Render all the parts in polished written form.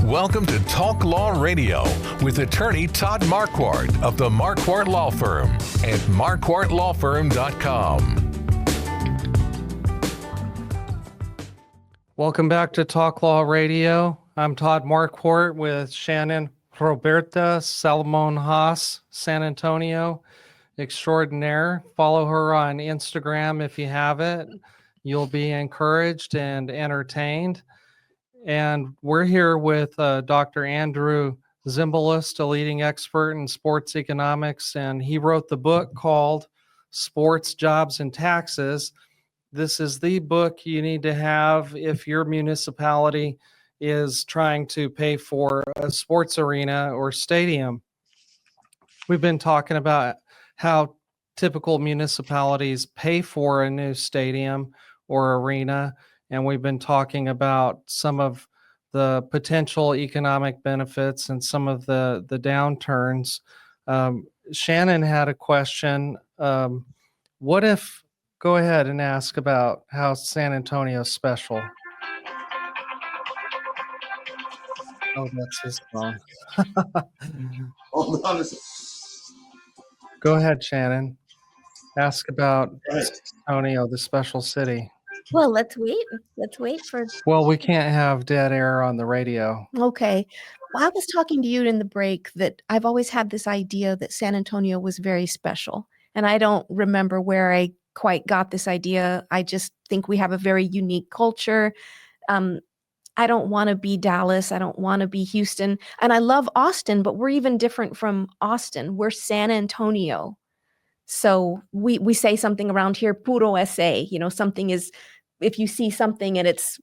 Welcome to Talk Law Radio with attorney Todd Marquardt of the Marquardt Law Firm at marquardtlawfirm.com. Welcome back to Talk Law Radio. I'm Todd Marquardt with Shannon Roberta Salmon Haas, San Antonio extraordinaire. Follow her on Instagram if you have it. You'll be encouraged and entertained. And we're here with Dr. Andrew Zimbalist, a leading expert in sports economics, and he wrote the book called Sports, Jobs, and Taxes. This is the book you need to have if your municipality is trying to pay for a sports arena or stadium. We've been talking about how typical municipalities pay for a new stadium or arena, and we've been talking about some of the potential economic benefits and some of the downturns. Shannon had a question. Go ahead and ask about how San Antonio's special. Oh, that's his phone. Hold on a second. Go ahead, Shannon. Ask about San Antonio, the special city. Well, let's wait. Let's wait for. Well, we can't have dead air on the radio. Okay. Well, I was talking to you in the break that I've always had this idea that San Antonio was very special. And I don't remember where I quite got this idea. I just think we have a very unique culture. I don't want to be Dallas. I don't want to be Houston. And I love Austin, but we're even different from Austin. We're San Antonio. So we say something around here, puro ese, something is, if you see something and it's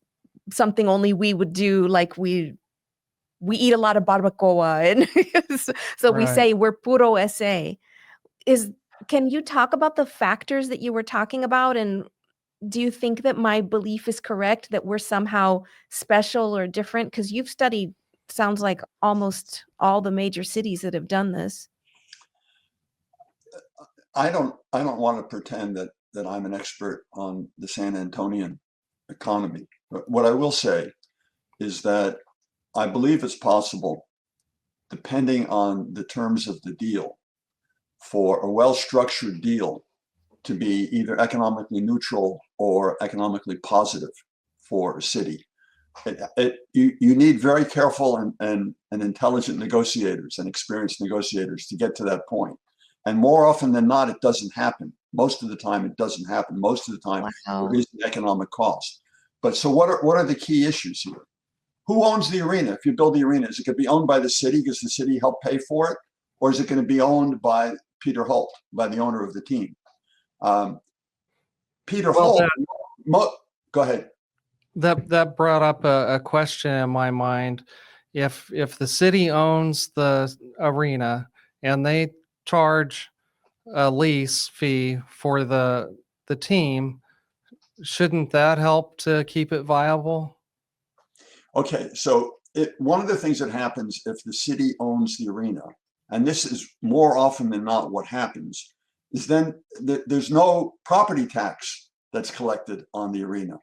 something only we would do, like we eat a lot of barbacoa. And so we say we're puro ese. Can you talk about the factors that you were talking about? And do you think that my belief is correct, that we're somehow special or different? Because you've studied, sounds like, almost all the major cities that have done this. I don't want to pretend that I'm an expert on the San Antonian economy. But what I will say is that I believe it's possible, depending on the terms of the deal, for a well-structured deal to be either economically neutral or economically positive for a city. You need very careful and intelligent negotiators and experienced negotiators to get to that point. And more often than not, it doesn't happen. Most of the time, it doesn't happen. Most of the time, there is the economic cost. But so what are the key issues here? Who owns the arena? If you build the arena, is it going to be owned by the city because the city helped pay for it? Or is it going to be owned by Peter Holt, by the owner of the team? Peter Holt, go ahead. That brought up a question in my mind. If the city owns the arena and they charge a lease fee for the team, shouldn't that help to keep it viable? Okay, so one of the things that happens if the city owns the arena, and this is more often than not what happens, is then there's no property tax that's collected on the arena.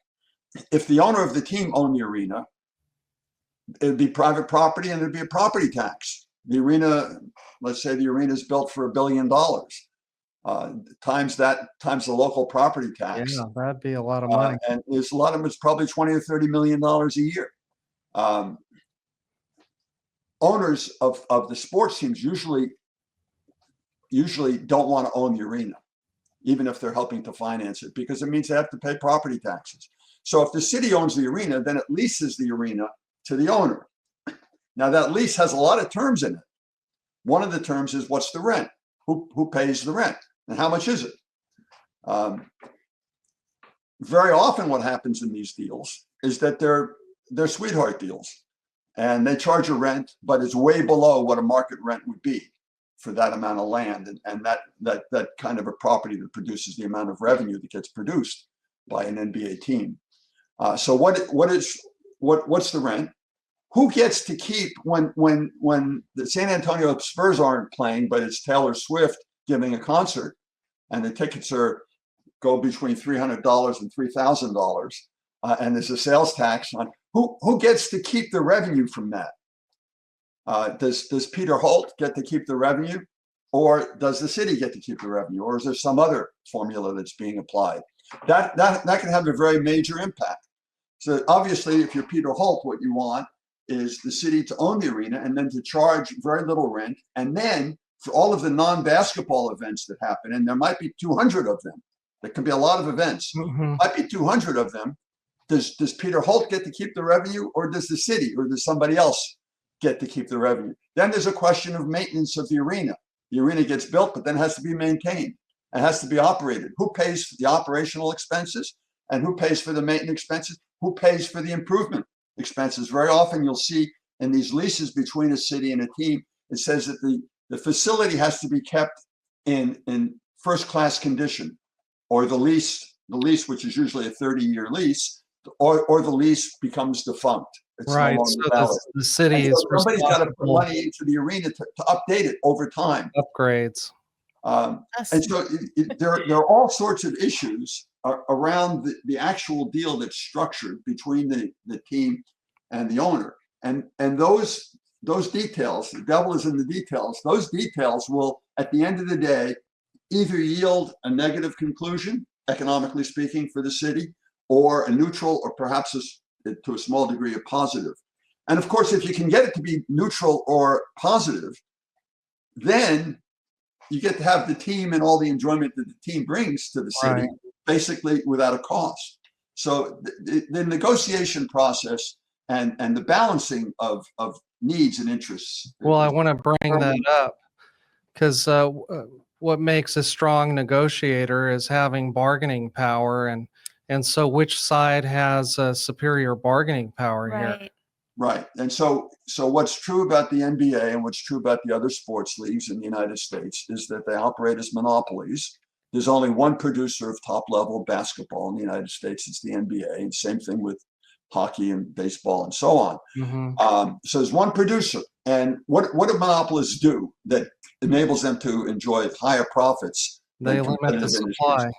If the owner of the team owned the arena, it'd be private property and there'd be a property tax. The arena, let's say the arena is built for $1 billion, times the local property tax. Yeah, that'd be a lot of money. And there's a lot of it's probably $20 or $30 million a year. Owners of the sports teams usually don't want to own the arena, even if they're helping to finance it, because it means they have to pay property taxes. So if the city owns the arena, then it leases the arena to the owner. Now that lease has a lot of terms in it. One of the terms is what's the rent? Who pays the rent? And how much is it? Very often what happens in these deals is that they're sweetheart deals. And they charge a rent, but it's way below what a market rent would be for that amount of land and that kind of a property that produces the amount of revenue that gets produced by an NBA team. So what's the rent? Who gets to keep when the San Antonio Spurs aren't playing, but it's Taylor Swift giving a concert, and the tickets go between $300 and $3,000, and there's a sales tax on who gets to keep the revenue from that? Does Peter Holt get to keep the revenue, or does the city get to keep the revenue, or is there some other formula that's being applied? That can have a very major impact. So obviously, if you're Peter Holt, what you want is the city to own the arena and then to charge very little rent. And then for all of the non-basketball events that happen, and there might be 200 of them, there can be a lot of events, might be 200 of them. Does Peter Holt get to keep the revenue, or does the city, or does somebody else get to keep the revenue? Then there's a question of maintenance of the arena. The arena gets built, but then has to be maintained. It has to be operated. Who pays for the operational expenses, and who pays for the maintenance expenses? Who pays for the improvement expenses? Very often you'll see in these leases between a city and a team, it says that the facility has to be kept in first-class condition, or the lease, which is usually a 30-year lease, or the lease becomes defunct. It's right. No so the city is somebody's got to put money into the arena to update it over time. Upgrades. And so there are all sorts of issues around the actual deal that's structured between the team and the owner. And those details, the devil is in the details, those details will, at the end of the day, either yield a negative conclusion, economically speaking, for the city, or a neutral, or perhaps to a small degree, a positive. And of course, if you can get it to be neutral or positive, then you get to have the team and all the enjoyment that the team brings to the city, right, basically without a cost. So the negotiation process and the balancing of needs and interests. Well, I want to bring that up because what makes a strong negotiator is having bargaining power, and so which side has a superior bargaining power here? Right. And so what's true about the NBA and what's true about the other sports leagues in the United States is that they operate as monopolies. There's only one producer of top-level basketball in the United States. It's the NBA, and same thing with hockey and baseball and so on. So there's one producer. And what do monopolists do that enables them to enjoy higher profits? They limit the supply.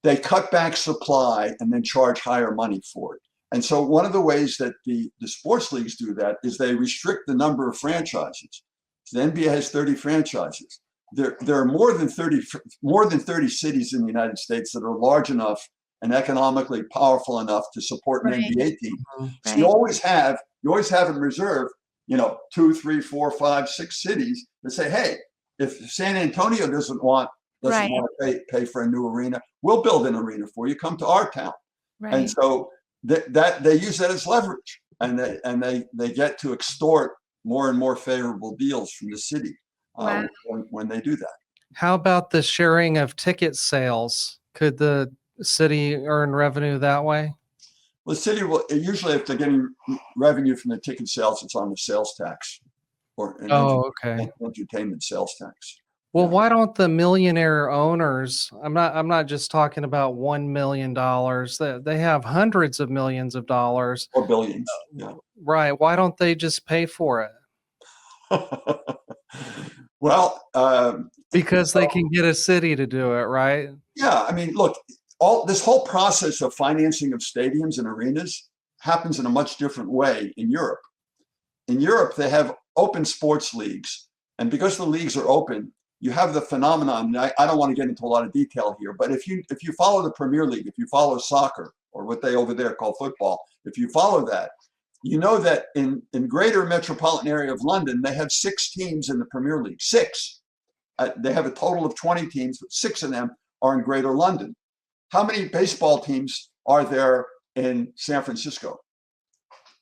They cut back supply and then charge higher money for it. And so one of the ways that the sports leagues do that is they restrict the number of franchises. So the NBA has 30 franchises. There are more than 30 cities in the United States that are large enough and economically powerful enough to support an NBA team. So you always have in reserve, 2, 3, 4, 5, 6 cities that say, hey, if San Antonio doesn't want to pay for a new arena, we'll build an arena for you. Come to our town. And so that they use that as leverage, and they get to extort more and more favorable deals from the city when they do that. How about the sharing of ticket sales? Could the city earn revenue that way? Well, the city will usually, if they're getting revenue from the ticket sales, it's on the sales tax or entertainment sales tax. Well, why don't the millionaire owners, I'm not just talking about $1 million, they have hundreds of millions of dollars. Or billions. Right. Why don't they just pay for it? Well, because they can get a city to do it, right? Yeah. I mean, look, this whole process of financing of stadiums and arenas happens in a much different way in Europe. In Europe, they have open sports leagues. And because the leagues are open, you have the phenomenon, and I don't want to get into a lot of detail here, but if you follow the Premier League, if you follow soccer, or what they over there call football, if you follow that, you know that in greater metropolitan area of London, they have 6 teams in the Premier League. 6. They have a total of 20 teams, but 6 of them are in greater London. How many baseball teams are there in San Francisco?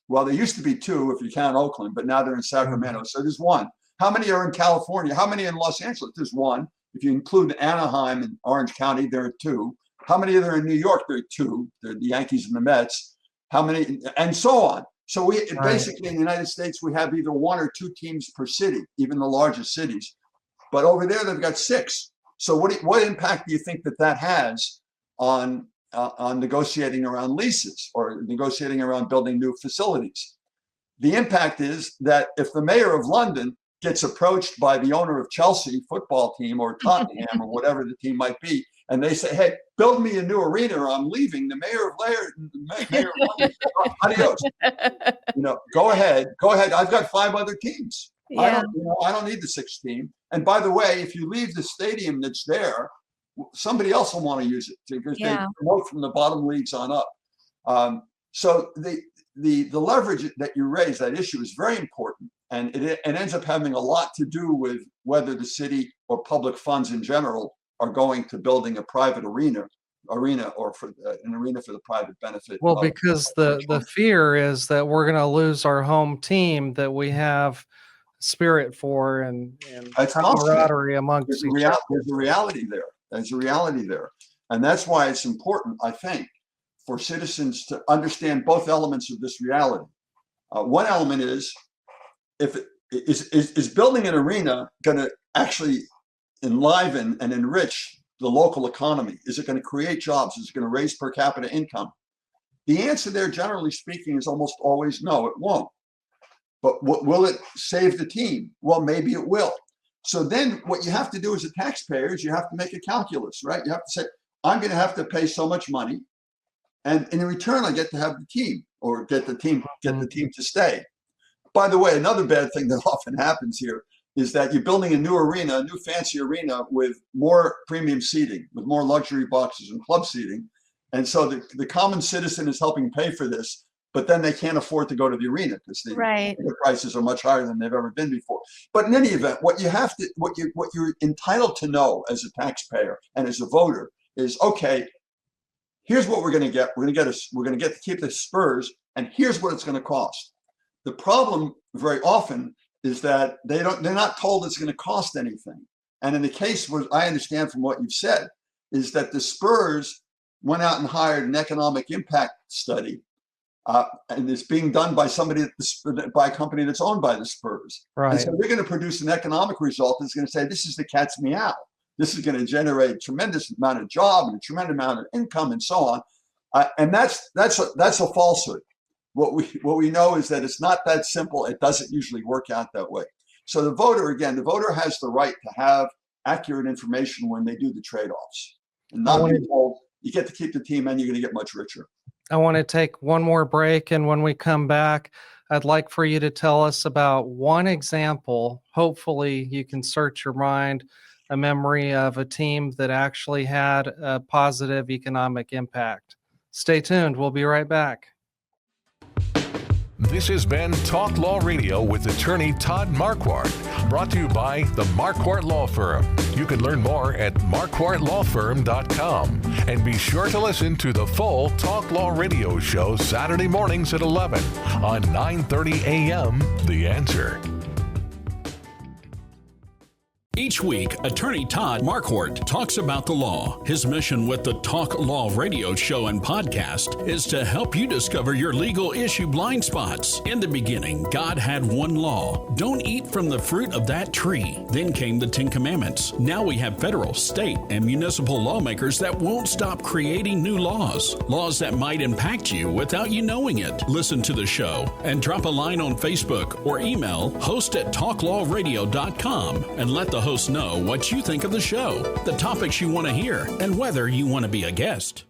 Well, there used to be 2 if you count Oakland, but now they're in Sacramento, so there's 1. How many are in California? How many in Los Angeles? There's 1. If you include Anaheim and Orange County, there are 2. How many are there in New York? There are 2. There are the Yankees and the Mets. How many? And so on. So we basically in the United States, we have either 1 or 2 teams per city, even the largest cities. But over there, they've got 6. So what impact do you think that has on negotiating around leases or negotiating around building new facilities? The impact is that if the mayor of London gets approached by the owner of Chelsea football team or Tottenham or whatever the team might be, and they say, hey, build me a new arena or I'm leaving, the mayor of London, adios. Go ahead. I've got 5 other teams. Yeah. I don't need the 6th team. And by the way, if you leave the stadium that's there, somebody else will want to use it because they promote from the bottom leagues on up. So the leverage that you raise, that issue, is very important, and it ends up having a lot to do with whether the city or public funds in general are going to building a private arena or for an arena for the private benefit. Well, because the fear is that we're going to lose our home team that we have spirit for and camaraderie amongst each other. There's a reality there. There's a reality there. And that's why it's important, I think, for citizens to understand both elements of this reality. One element is, is building an arena going to actually enliven and enrich the local economy? Is it going to create jobs? Is it going to raise per capita income? The answer there, generally speaking, is almost always no, it won't. But will it save the team? Well, maybe it will. So then what you have to do as a taxpayer is you have to make a calculus, right? You have to say, I'm going to have to pay so much money, and in return, I get to have the team, or get the team to stay. By the way, another bad thing that often happens here is that you're building a new arena, a new fancy arena with more premium seating, with more luxury boxes and club seating. And so the common citizen is helping pay for this, but then they can't afford to go to the arena because the prices are much higher than they've ever been before. But in any event, what you're entitled to know as a taxpayer and as a voter is, okay, here's what we're going to get. We're going to get to keep the Spurs, and here's what it's going to cost. The problem very often is that they're not told it's going to cost anything. And in the case, what I understand from what you've said, is that the Spurs went out and hired an economic impact study, and it's being done by by a company that's owned by the Spurs. Right. And so they're going to produce an economic result that's going to say, this is the cat's meow. This is going to generate a tremendous amount of job and a tremendous amount of income and so on. And that's a falsehood. What we know is that it's not that simple. It doesn't usually work out that way. So the voter has the right to have accurate information when they do the trade-offs, and not be told you get to keep the team and you're going to get much richer. I want to take one more break, and when we come back, I'd like for you to tell us about one example. Hopefully you can search your mind, a memory of a team that actually had a positive economic impact. Stay tuned. We'll be right back. This has been Talk Law Radio with attorney Todd Marquardt, brought to you by the Marquardt Law Firm. You can learn more at marquardtlawfirm.com. And be sure to listen to the full Talk Law Radio show Saturday mornings at 11 on 9:30 a.m. The Answer. Each week, attorney Todd Marquardt talks about the law. His mission with the Talk Law Radio show and podcast is to help you discover your legal issue blind spots. In the beginning, God had one law. Don't eat from the fruit of that tree. Then came the 10 Commandments. Now we have federal, state, and municipal lawmakers that won't stop creating new laws. Laws that might impact you without you knowing it. Listen to the show and drop a line on Facebook or email host@talklawradio.com and let the host know what you think of the show, the topics you want to hear, and whether you want to be a guest.